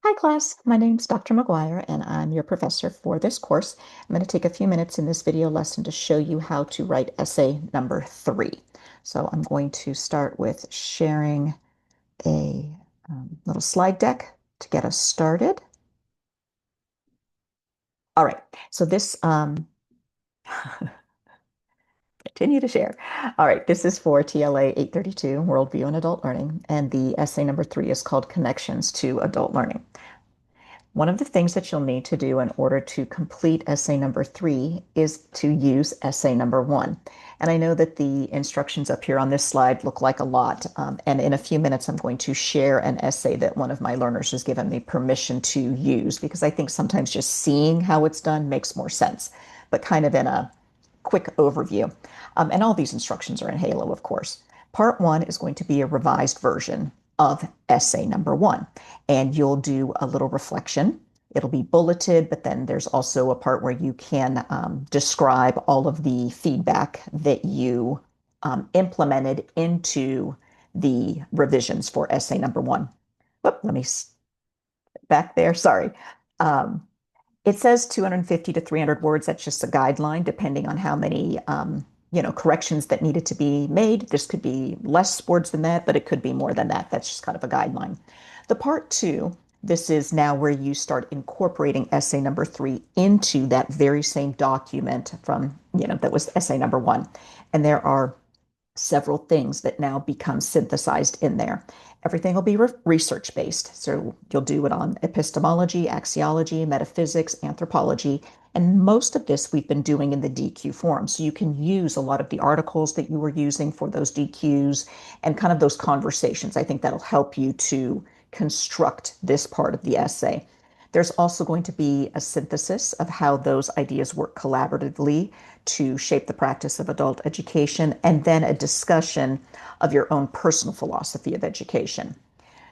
Hi class, my name's Dr. McGuire and I'm your professor for this course. I'm going to take a few minutes in this video lesson to show you how to write essay number 3. So I'm going to start with sharing a little slide deck to get us started. All right, so this, continue to share. All right, this is for TLA-832, Worldview and Adult Learning, and the essay number 3 is called Connections to Adult Learning. One of the things that you'll need to do in order to complete essay number 3 is to use essay number 1. And I know that the instructions up here on this slide look like a lot. And in a few minutes, I'm going to share an essay that one of my learners has given me permission to use because I think sometimes just seeing how it's done makes more sense, but kind of in a quick overview. And all these instructions are in Halo, of course. Part 1 is going to be a revised version of essay number 1. And you'll do a little reflection. It'll be bulleted, but then there's also a part where you can describe all of the feedback that you implemented into the revisions for essay number 1. Whoop, let me back there. Sorry. Um, it says 250 to 300 words. That's just a guideline, depending on how many corrections that needed to be made. This could be less words than that, but it could be more than that. That's just kind of a guideline. The part 2, this is now where you start incorporating essay number 3 into that very same document from, that was essay number 1. And there are several things that now become synthesized in there. Everything will be research based. So you'll do it on epistemology, axiology, metaphysics, anthropology. And most of this we've been doing in the DQ form. So you can use a lot of the articles that you were using for those DQs and kind of those conversations. I think that'll help you to construct this part of the essay. There's also going to be a synthesis of how those ideas work collaboratively to shape the practice of adult education, and then a discussion of your own personal philosophy of education.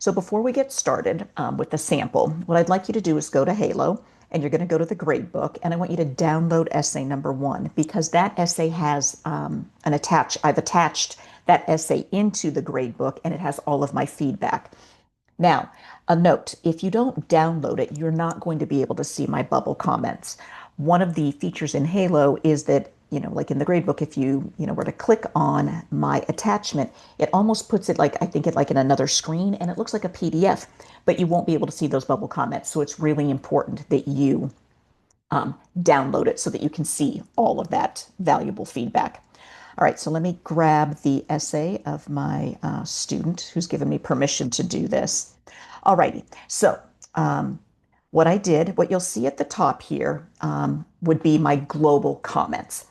So before we get started with the sample, what I'd like you to do is go to Halo, and you're going to go to the gradebook, and I want you to download essay number 1 because that essay has I've attached that essay into the gradebook, and it has all of my feedback. Now, a note, if you don't download it, you're not going to be able to see my bubble comments. One of the features in Halo is that, like in the gradebook, if you, were to click on my attachment, it almost puts it like, I think it like in another screen and it looks like a PDF, but you won't be able to see those bubble comments. So it's really important that you download it so that you can see all of that valuable feedback. All right, so let me grab the essay of my student who's given me permission to do this. All righty, so what you'll see at the top here would be my global comments.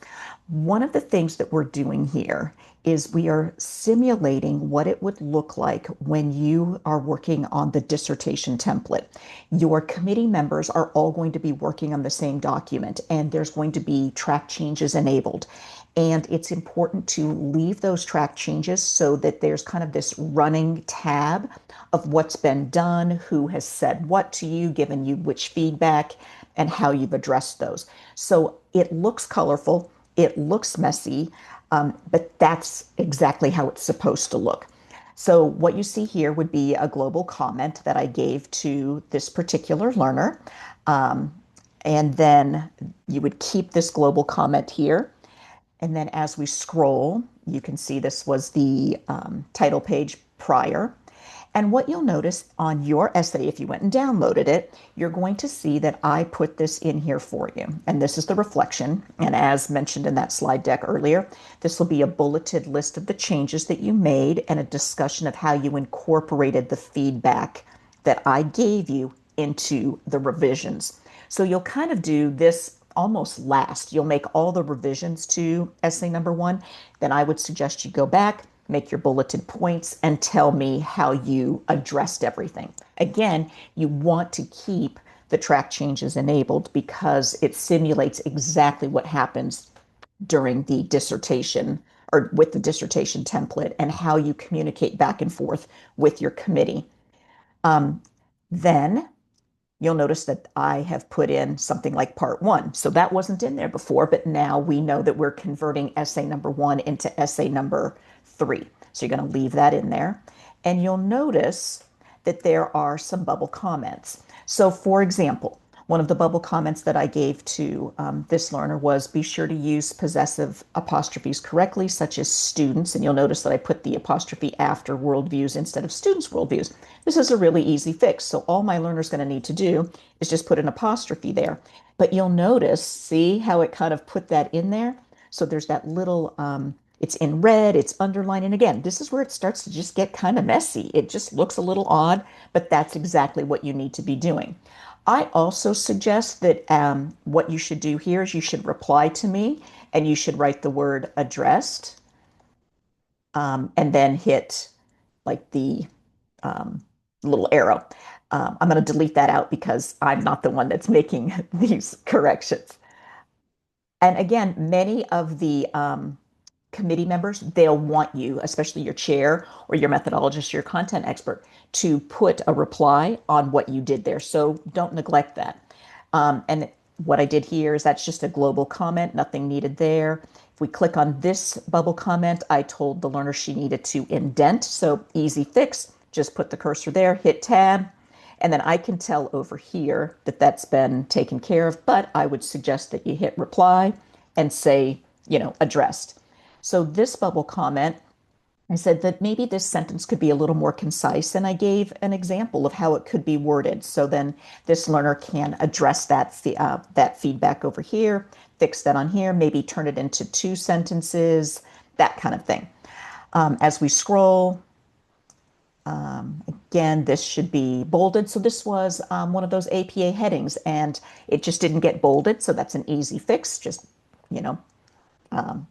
One of the things that we're doing here is we are simulating what it would look like when you are working on the dissertation template. Your committee members are all going to be working on the same document, and there's going to be track changes enabled. And it's important to leave those track changes so that there's kind of this running tab of what's been done, who has said what to you, given you which feedback, and how you've addressed those. So it looks colorful, it looks messy, but that's exactly how it's supposed to look. So what you see here would be a global comment that I gave to this particular learner. And then you would keep this global comment here. And then as we scroll, you can see this was the title page prior. And what you'll notice on your essay, if you went and downloaded it, you're going to see that I put this in here for you. And this is the reflection. And as mentioned in that slide deck earlier, this will be a bulleted list of the changes that you made and a discussion of how you incorporated the feedback that I gave you into the revisions. So you'll kind of do this almost last. You'll make all the revisions to essay number 1. Then I would suggest you go back, make your bulleted points, and tell me how you addressed everything. Again, you want to keep the track changes enabled because it simulates exactly what happens during the dissertation or with the dissertation template and how you communicate back and forth with your committee. Then you'll notice that I have put in something like part 1. So that wasn't in there before, but now we know that we're converting essay number 1 into essay number 3. So you're going to leave that in there. And you'll notice that there are some bubble comments. So, for example, one of the bubble comments that I gave to this learner was be sure to use possessive apostrophes correctly, such as students. And you'll notice that I put the apostrophe after worldviews instead of students' worldviews. This is a really easy fix. So, all my learner's going to need to do is just put an apostrophe there. But you'll notice, see how it kind of put that in there? So, there's that little, it's in red, it's underlined. And again, this is where it starts to just get kind of messy. It just looks a little odd, but that's exactly what you need to be doing. I also suggest that what you should do here is you should reply to me and you should write the word addressed and then hit like the um, little arrow. I'm going to delete that out because I'm not the one that's making these corrections. And again, many of the committee members, they'll want you, especially your chair or your methodologist, your content expert, to put a reply on what you did there. So don't neglect that. And what I did here is that's just a global comment, nothing needed there. If we click on this bubble comment, I told the learner she needed to indent. So easy fix, just put the cursor there, hit tab, and then I can tell over here that that's been taken care of, but I would suggest that you hit reply and say, addressed. So this bubble comment, I said that maybe this sentence could be a little more concise, and I gave an example of how it could be worded. So then this learner can address that feedback over here, fix that on here, maybe turn it into two sentences, that kind of thing. As we scroll, again, this should be bolded. So this was one of those APA headings, and it just didn't get bolded. So that's an easy fix. Just, you know,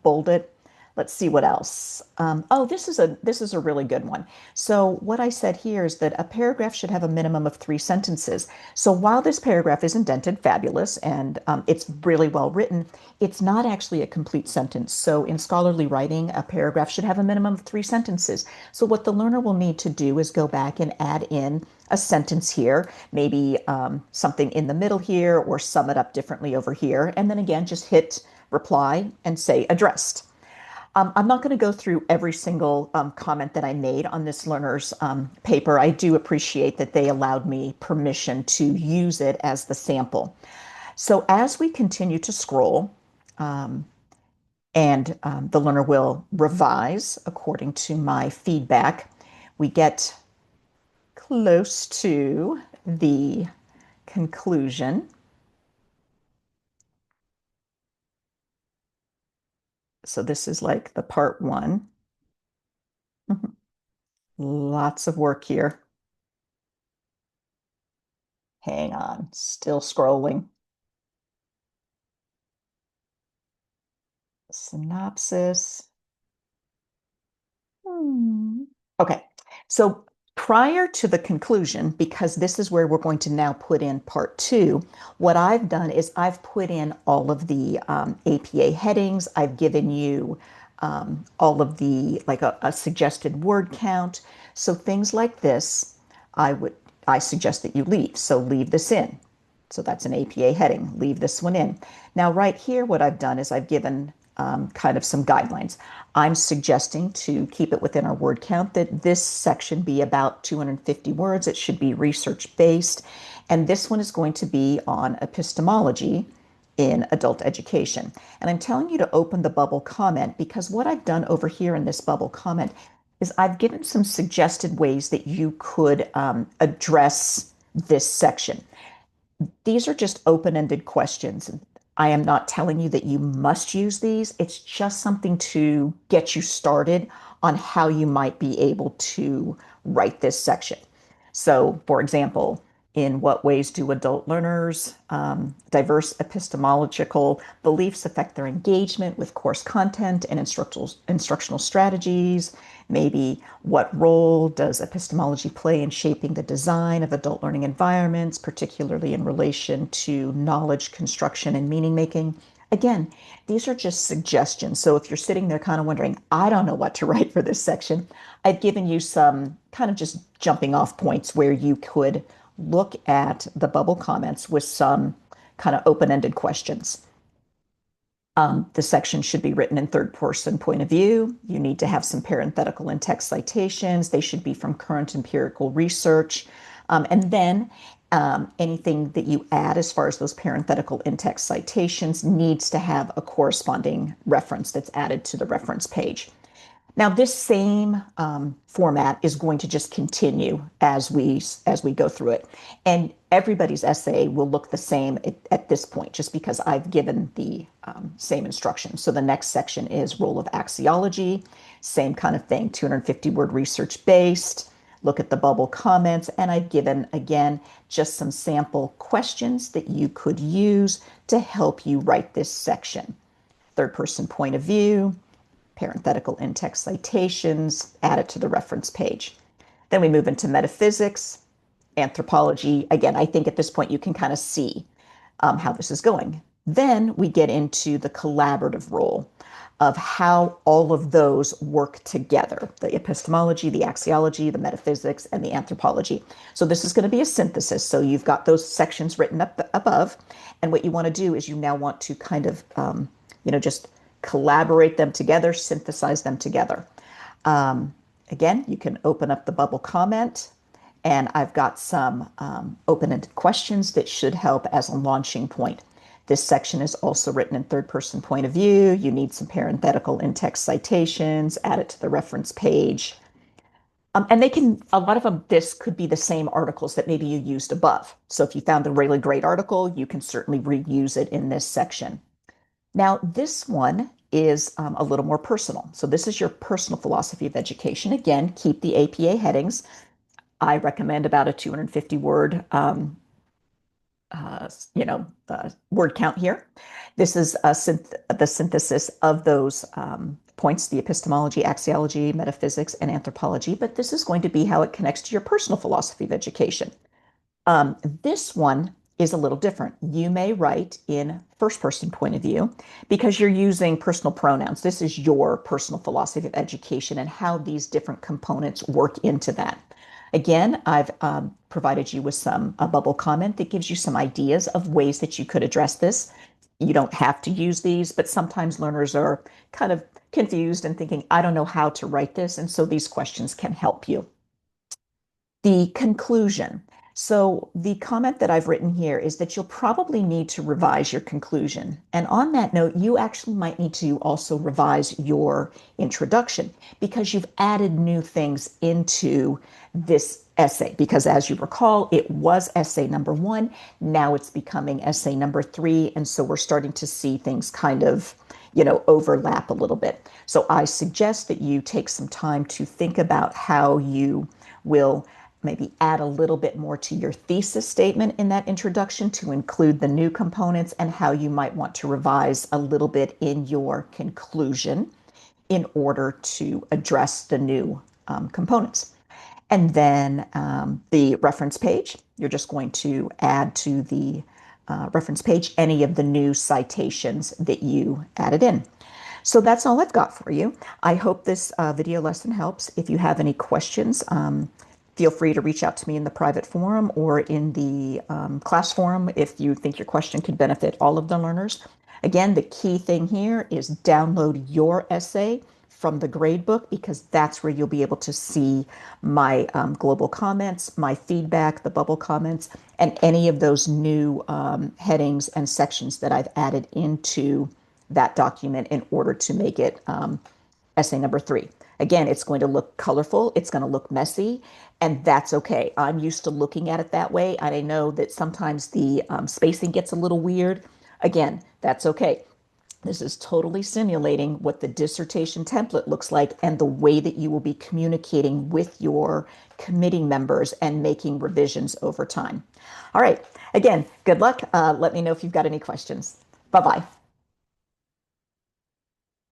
bold it. Let's see what else. Oh, this is a really good one. So what I said here is that a paragraph should have a minimum of 3 sentences. So while this paragraph is indented, fabulous, and it's really well written, it's not actually a complete sentence. So in scholarly writing, a paragraph should have a minimum of 3 sentences. So what the learner will need to do is go back and add in a sentence here, maybe something in the middle here, or sum it up differently over here, and then again, just hit reply and say addressed. I'm not going to go through every single comment that I made on this learner's paper. I do appreciate that they allowed me permission to use it as the sample. So as we continue to scroll, and the learner will revise according to my feedback, we get close to the conclusion. So this is like the part one. Lots of work here. Hang on, still scrolling. Synopsis. Hmm. Okay, so prior to the conclusion, because this is where we're going to now put in part two, what I've done is I've put in all of the APA headings. I've given you all of the, like a suggested word count. So things like this, I suggest that you leave. So leave this in. So that's an APA heading. Leave this one in. Now, right here, what I've done is I've given kind of some guidelines. I'm suggesting to keep it within our word count, that this section be about 250 words. It should be research based. And this one is going to be on epistemology in adult education. And I'm telling you to open the bubble comment because what I've done over here in this bubble comment is I've given some suggested ways that you could address this section. These are just open-ended questions. I am not telling you that you must use these. It's just something to get you started on how you might be able to write this section. So, for example, in what ways do adult learners' diverse epistemological beliefs affect their engagement with course content and instructional strategies? Maybe what role does epistemology play in shaping the design of adult learning environments, particularly in relation to knowledge construction and meaning making? Again, these are just suggestions. So if you're sitting there kind of wondering, I don't know what to write for this section, I've given you some kind of just jumping off points where you could look at the bubble comments with some kind of open-ended questions. The section should be written in third person point of view. You need to have some parenthetical and text citations. They should be from current empirical research. And then anything that you add as far as those parenthetical in-text citations needs to have a corresponding reference that's added to the reference page. Now, this same format is going to just continue as we go through it, and everybody's essay will look the same at this point, just because I've given the same instructions. So the next section is role of axiology, same kind of thing, 250 word research based. Look at the bubble comments, and I've given again just some sample questions that you could use to help you write this section. Third person point of view, parenthetical in-text citations, add it to the reference page. Then we move into metaphysics, anthropology. Again, I think at this point you can kind of see how this is going. Then we get into the collaborative role of how all of those work together, the epistemology, the axiology, the metaphysics, and the anthropology. So this is going to be a synthesis. So you've got those sections written up above, and what you want to do is you now want to kind of, just collaborate them together, synthesize them together. Again, you can open up the bubble comment, and I've got some open-ended questions that should help as a launching point. This section is also written in third-person point of view. You need some parenthetical in-text citations, add it to the reference page. And a lot of them, this could be the same articles that maybe you used above. So if you found a really great article, you can certainly reuse it in this section. Now, this one is a little more personal. So this is your personal philosophy of education. Again, keep the APA headings. I recommend about a 250 word word count here. This is the synthesis of those points, the epistemology, axiology, metaphysics, and anthropology, but this is going to be how it connects to your personal philosophy of education. This one is a little different. You may write in first person point of view because you're using personal pronouns. This is your personal philosophy of education and how these different components work into that. Again, I've provided you with a bubble comment that gives you some ideas of ways that you could address this. You don't have to use these, but sometimes learners are kind of confused and thinking, I don't know how to write this. And so these questions can help you. The conclusion. So the comment that I've written here is that you'll probably need to revise your conclusion. And on that note, you actually might need to also revise your introduction because you've added new things into this essay. Because as you recall, it was essay number 1. Now it's becoming essay number 3. And so we're starting to see things kind of, overlap a little bit. So I suggest that you take some time to think about how you will maybe add a little bit more to your thesis statement in that introduction to include the new components and how you might want to revise a little bit in your conclusion in order to address the new components. And then the reference page, you're just going to add to the reference page any of the new citations that you added in. So that's all I've got for you. I hope this video lesson helps. If you have any questions, feel free to reach out to me in the private forum or in the class forum if you think your question could benefit all of the learners. Again, the key thing here is download your essay from the gradebook because that's where you'll be able to see my global comments, my feedback, the bubble comments, and any of those new headings and sections that I've added into that document in order to make it essay number 3. Again, it's going to look colorful, it's going to look messy, and that's okay. I'm used to looking at it that way, and I know that sometimes the spacing gets a little weird. Again, that's okay. This is totally simulating what the dissertation template looks like and the way that you will be communicating with your committee members and making revisions over time. All right, again, good luck. Let me know if you've got any questions. Bye-bye.